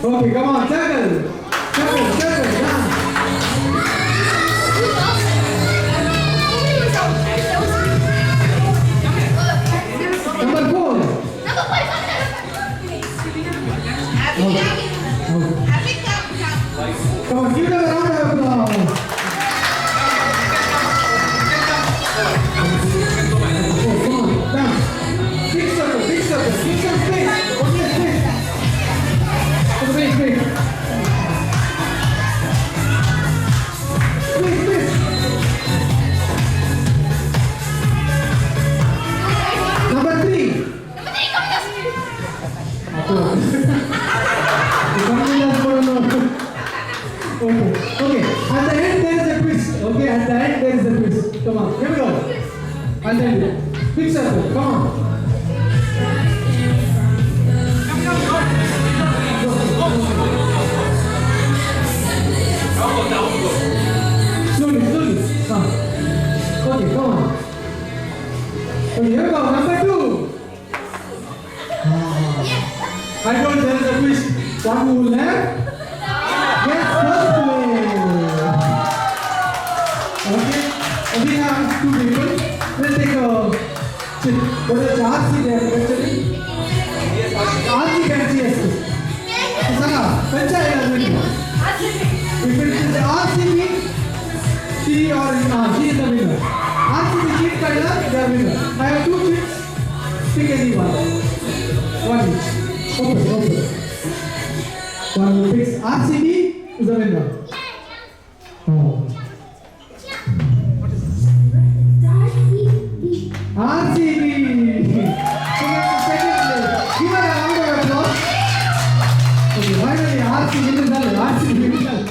Okay, come on, circle. Done. Number 4. Come on, give them a round of applause. Come on, down. Big circle. Give some space. Okay, space. Space. Number 3. Okay. At the end there is a twist. Come on, here we go. And then big circle. Come on. Slowly. Come. Okay, come on. Okay, here we go. Number 2. I told there is a twist. One who will have gets first place. Okay. And we have 2 people. Let's take a sit. What is RC there actually? RC can see us. Sana, panchayat is winning. If it is RCB, she is the winner. RCB cheat color, they are winner. I have 2 cheats. Pick any one. 1 each. Open. One who picks RCB is the winner. Oh. RCB. Second place. Give her a round of applause. Okay, finally RCB is done.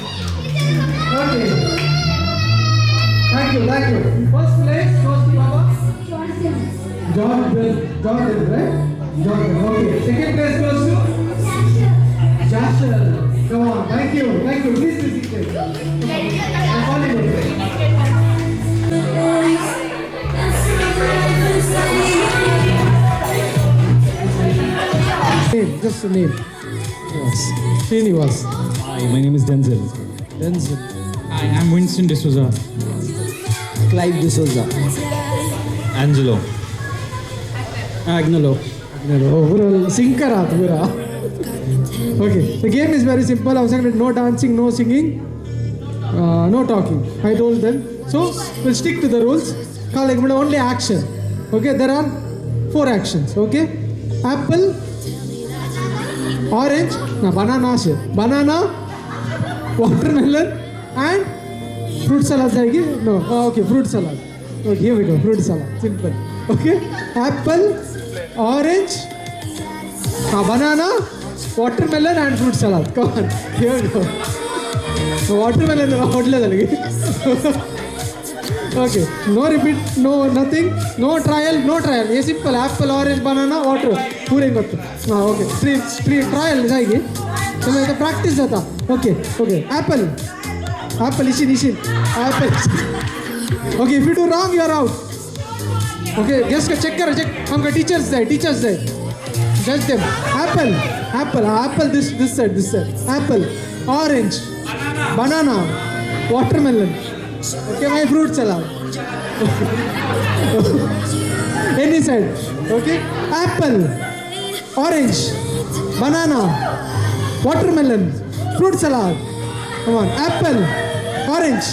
Okay. Thank you. First place goes to Baba. John, right? Okay. Second place goes to Joshua. Come on. Thank you. Thank you. Please be seated. I'm calling you. Name, just a name. Yes. Srinivas. Hi, my name is Denzel. Denzel. Hi, I'm Winston D'Souza. Clive D'Souza. Angelo. Agnolo. Overall, singer pura. Okay, the game is very simple. I was saying no dancing, no singing, no talking. I told them. So we'll stick to the rules. Only action. Okay, there are 4 actions. Okay, apple, orange, banana, watermelon, and fruit salad. No, okay, fruit salad. Okay, here we go. Fruit salad. Simple. Okay, apple, orange, banana, watermelon and fruit salad. Come on, here we go. Watermelon. Okay, no repeat, no nothing, no trial. Yes, simple. Apple, orange, banana, water. Okay, three trial. So practice jata. Okay. Apple, ishin. Apple. Okay, if you do wrong, you are out. Okay, just check. Hamka teachers there. Judge them. Apple. This side. Apple, orange, banana, watermelon. Okay, my fruit salad. Any side. Okay, apple, orange, banana, watermelon, fruit salad. Come on, apple, orange,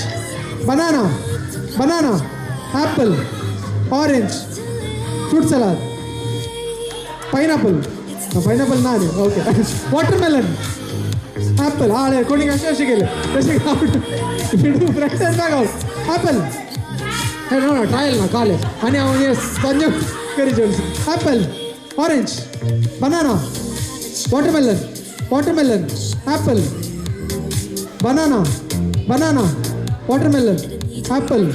banana, apple, orange, fruit salad, pineapple. No, pineapple not. Okay, watermelon, apple. Coding if you do front and back out. Apple. Hey, no, trial na call it. Yes, apple, orange, banana, watermelon, apple, banana, watermelon, apple,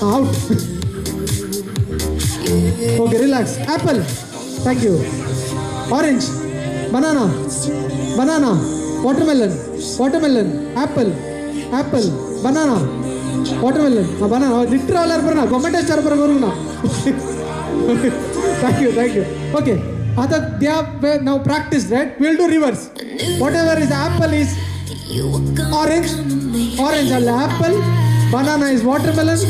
out. Okay, relax. Apple. Thank you. Orange, banana, watermelon, apple, banana, watermelon, banana. Literal arpana. Comment is charpar karuna. Thank you. Okay. They have now practiced, right? We'll do reverse. Whatever is apple is orange is apple, banana is watermelon is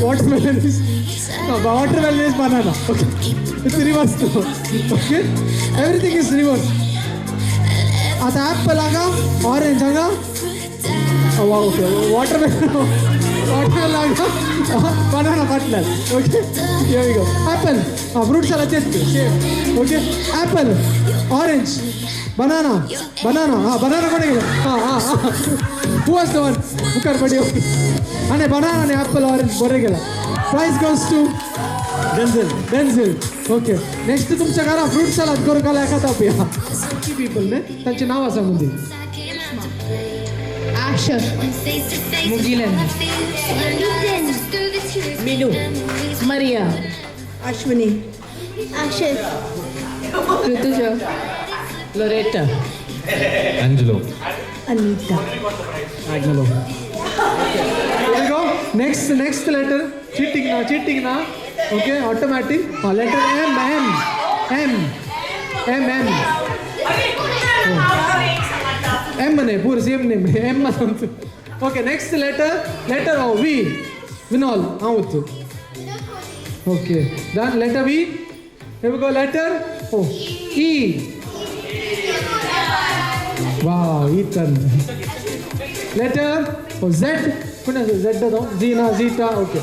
banana. Okay. It's reverse now. Okay. Everything is reverse. At apple aga, orange aga, okay, watermelon aga, banana butler. Okay, here we go. Apple, fruit salad test. Okay, apple, orange, banana. Who was the one? Bukar badi. And banana and apple, orange. Prize goes to Denzel. Okay. Next तुमच्या घरा fruit salad करून खाला एखादा पिया. People ने त्यांचे नाव असं म्हणते. Asher. Mugilan. Minu. Maria. Ashwini. Asher. Rituja. Loretta. Angelo. Anita. Agnolo. Here we go. Next letter. Cheating na. Okay, automatic. Letter M. M ne, pure same name. M. Okay, next letter O. V. Vinol. Out. Okay. Done. Letter V. Here we go. Letter O. E. Wow, Ethan. Letter Z. Zina, Zita. Okay.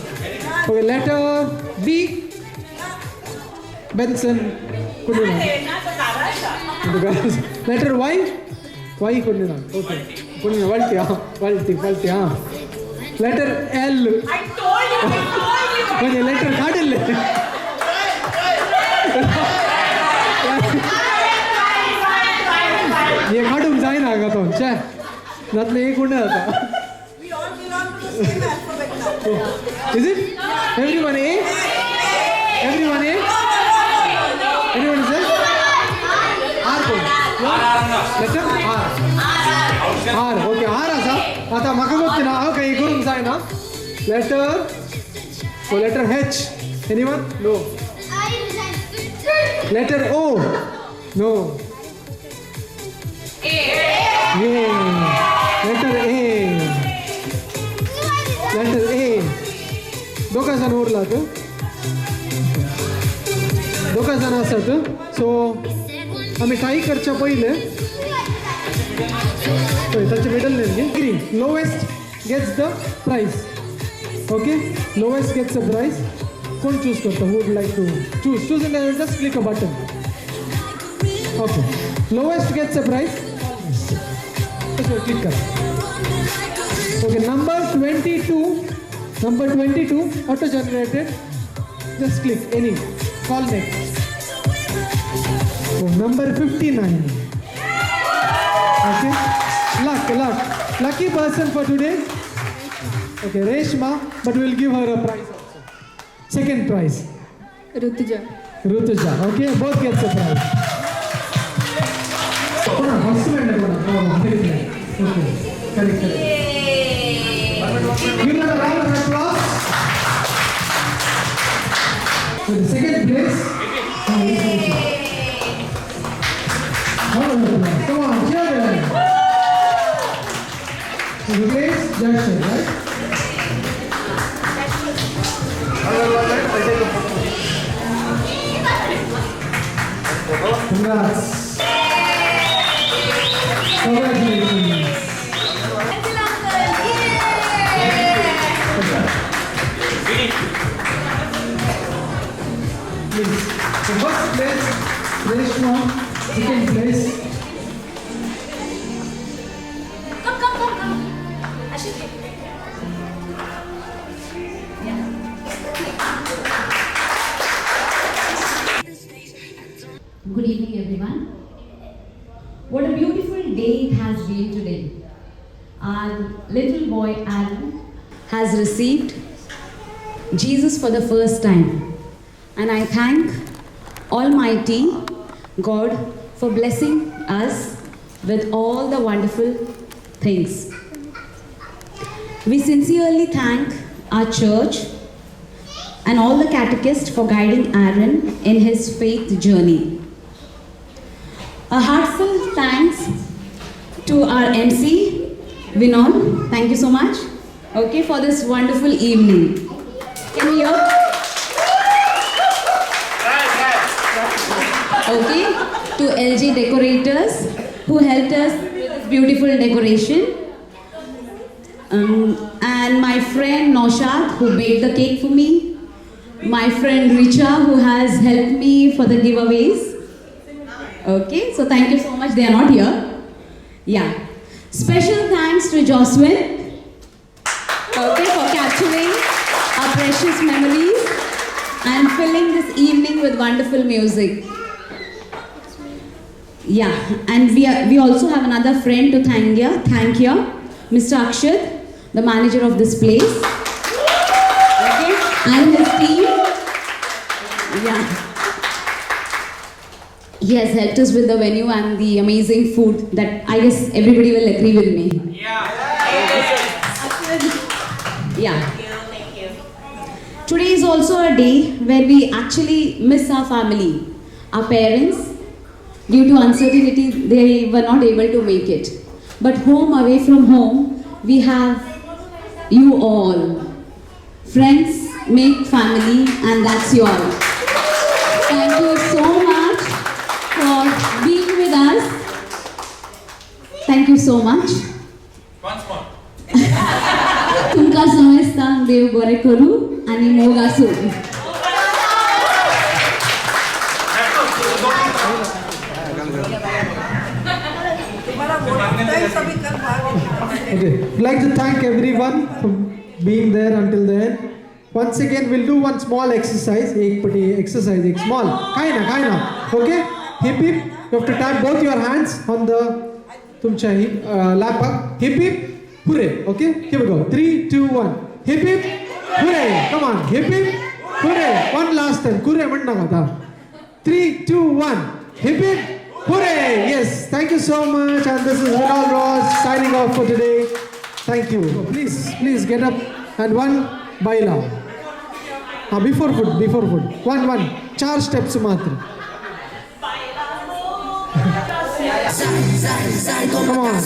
Okay. Letter B. Benson. Letter Y. Y couldn't know. Okay. Couldn't know. Valti. Letter L. I told you. Letter Cardinal. ये खाटूम जाइन आगा तो चे नत में एक उन्हें आता we all belong to the same alphabet now is it everyone A Letter R. Okay, R asa. Ata maka gottina. Okay, gurum zaina. Letter. So letter H. Anyone? No. Letter O. No. Letter A. Letter A. दोघा जण उरलात. दोघा जण असत. सो आम्ही काही करच्या पहिले त्याचे मिडल नेम घे. Green. Lowest gets the prize. Okay, lowest gets the prize. कोण चूज करतो? Would like to choose and just click a button. Okay, lowest gets a prize. Click करा. Okay, number 22 auto generated. Just click any. Call next. So, number 59. Okay, lucky person for today. Okay, Reshma, but we'll give her a prize also. Second prize. Rutuja. Okay, both gets a prize. Okay, correct. Give them a round of applause. So the second place. Come on, cheer them. So the place, Jackson, right? Congrats. Congratulations. Please. So first place, Reshma. Second place. Good evening, everyone. What a beautiful day it has been today. Our little boy Aaron has received Jesus for the first time. And I thank Almighty God for blessing us with all the wonderful things. We sincerely thank our church and all the catechists for guiding Aaron in his faith journey. A heartfelt thanks to our MC, Vinod. Thank you so much. Okay, for this wonderful evening. Can you hear? Okay, to LG decorators who helped us with this beautiful decoration. And my friend Naushad who baked the cake for me. My friend Richa who has helped me for the giveaways. Okay, so thank you so much. They are not here. Yeah. Special thanks to Jocelyn, okay, for capturing our precious memories and filling this evening with wonderful music. Yeah, and we also have another friend to thank here, Mr. Akshat, the manager of this place. Okay, and his team. Yeah. He has helped us with the venue and the amazing food that I guess everybody will agree with me. Yeah. Thank you. Today is also a day where we actually miss our family. Our parents, due to uncertainty, they were not able to make it. But home, away from home, we have you all. Friends make family, and that's you all. Thank you so much for being with us. Thank you so much. Once more. तुमका समजता देव बरे करू आणि मोग असू. Okay, I'd like to thank everyone for being there until the end. Once again, we'll do one small exercise. एक पटी exercise, एक small. Kind of. Okay? Hip hip. You have to tap both your hands on the तुमच्या lap up. Hip hip. Hooray. Okay? Here we go. 3, 2, 1. Hip hip. Hooray. Come on. Hip hip. Hooray. One last time. Hooray म्हणणं आता. 3, 2, 1. Hip hip. Hooray! Yes, thank you so much. And this is Vinod Ross signing off for today. Thank you. Please get up. And one baila. Before food. One. 4 steps matra. Come on.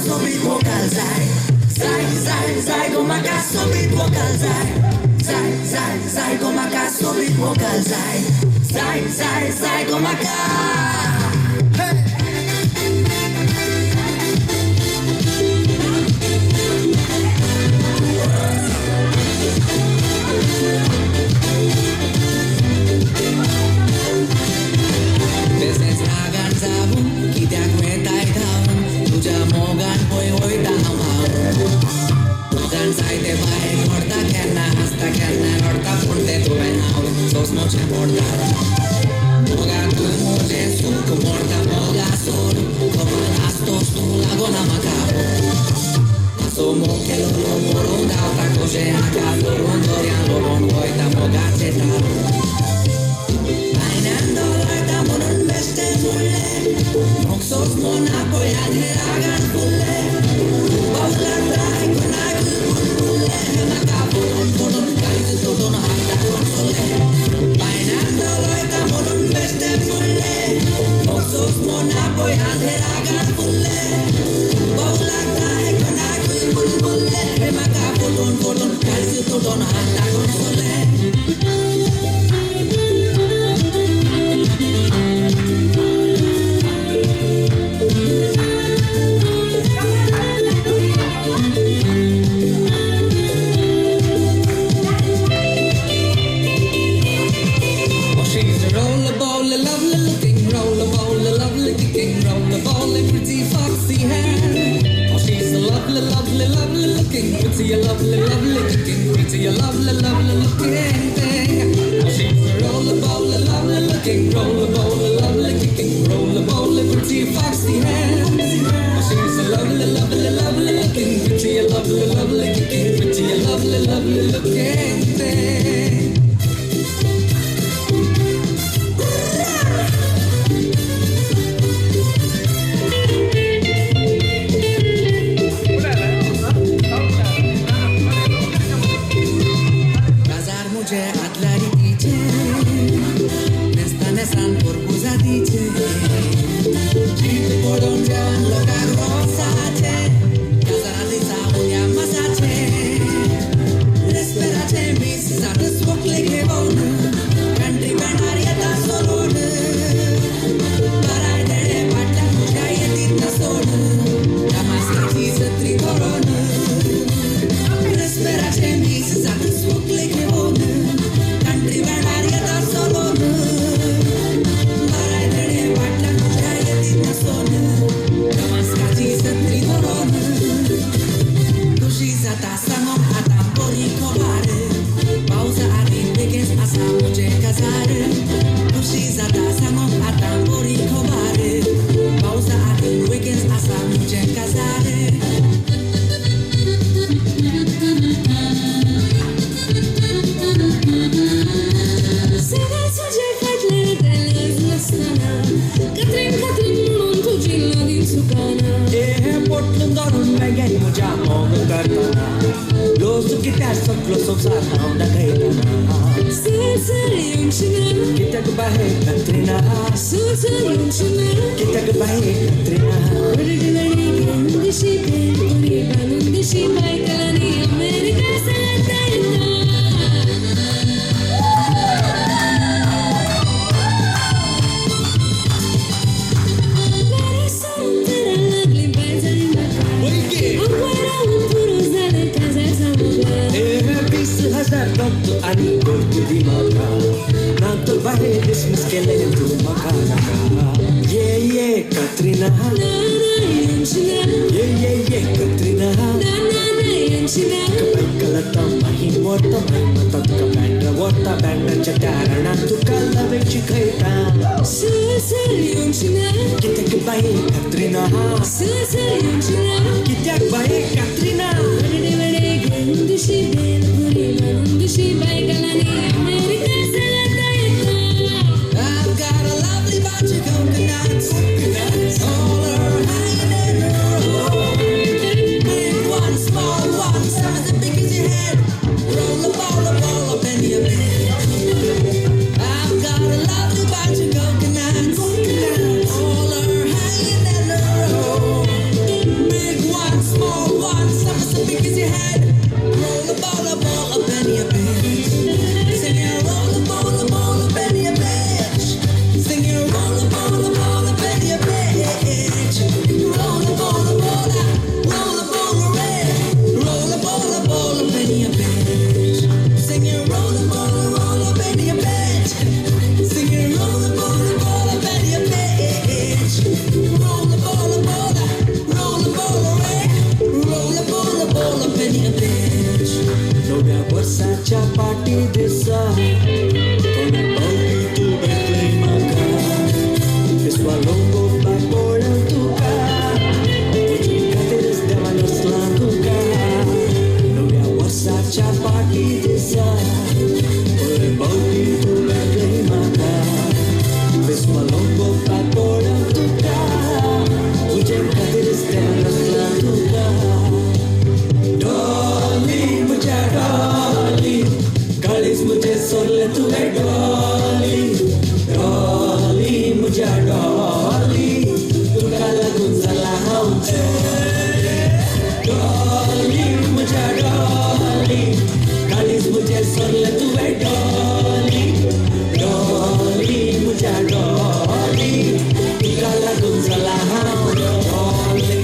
कित्याक वेताय धांवन तुज्या मोगान पळय वयता हांव मोगान जायते bike मोडटा केन्ना हसता केन्ना रडटा पूण तें तुवें हांव सोंसमोचें मोडटा मोगान तूं म्हजें सूख मोडटा मोगा सोड कमाल आसतोच तूं लागोना म्हाका असो मोग केलो मोडून धांवता कशें आकाश धरून दर्यान लोळोन वयता मोगाचें तार बायल्यान दोळयता म्हणून बेश्टें म्हणलें Moxos Monaco and Heragan Pulle Bawla Dai Konak Pulle Nakapo Podon Kais Dodon Hata Console Bainando Loita Modon Beste Pulle Moxos Monaco and Heragan Pulle Bawla Dai Konak Pulle Nakapo Podon Kais Dodon Hata Console Pretty, lovely, kicking. Pretty, lovely, looking thing. She's a rollerball, lovely looking. Rollerball, lovely kicking. Rollerball, pretty foxy hands. She's a lovely, looking. Pretty, lovely kicking. Pretty, lovely looking thing. I've got a lovely bunch of coconuts. Dolly Dolly मुझ्या Dolly तुका लागून जाला हांव चोरी डॉली मुझ्या डॉली काळीज मुझे सोडलें तुवें डॉली डॉली मुझ्या डॉली तुका लागून जाला हांव Dolly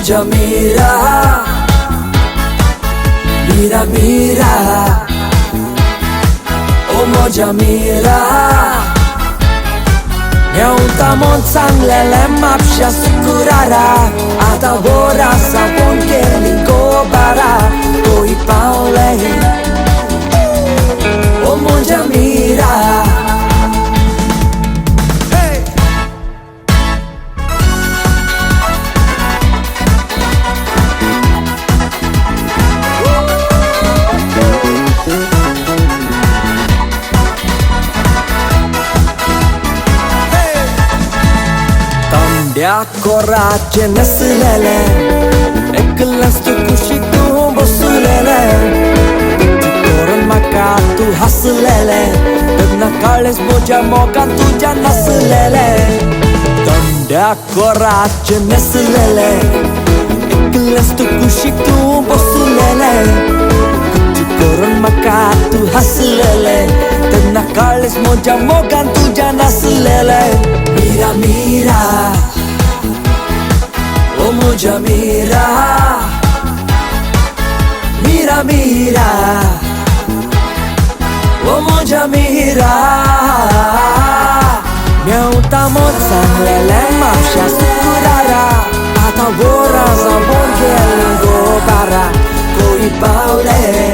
moja mira, mira mira, oh moja mira. Miał tam on sanglele mapsia sukurara, ata vora sapon kelingo bara, koi paule, oh moja mira. Dia coraggio nesselele, eklas tu kushik tu bosulele, tu koran maka tu haslele, tena kales moja mokan tu janaslele. Dia coraggio nesselele, eklas tu kushik tu bosulele, tu koran maka tu haslele, tena kales moja mokan tu janaslele. Mira mira, oh moja mira, mira mira, oh moja mira. Miał tam ocan lele mapsia sukurara, ata vora za bonke lingo bara, koi paule.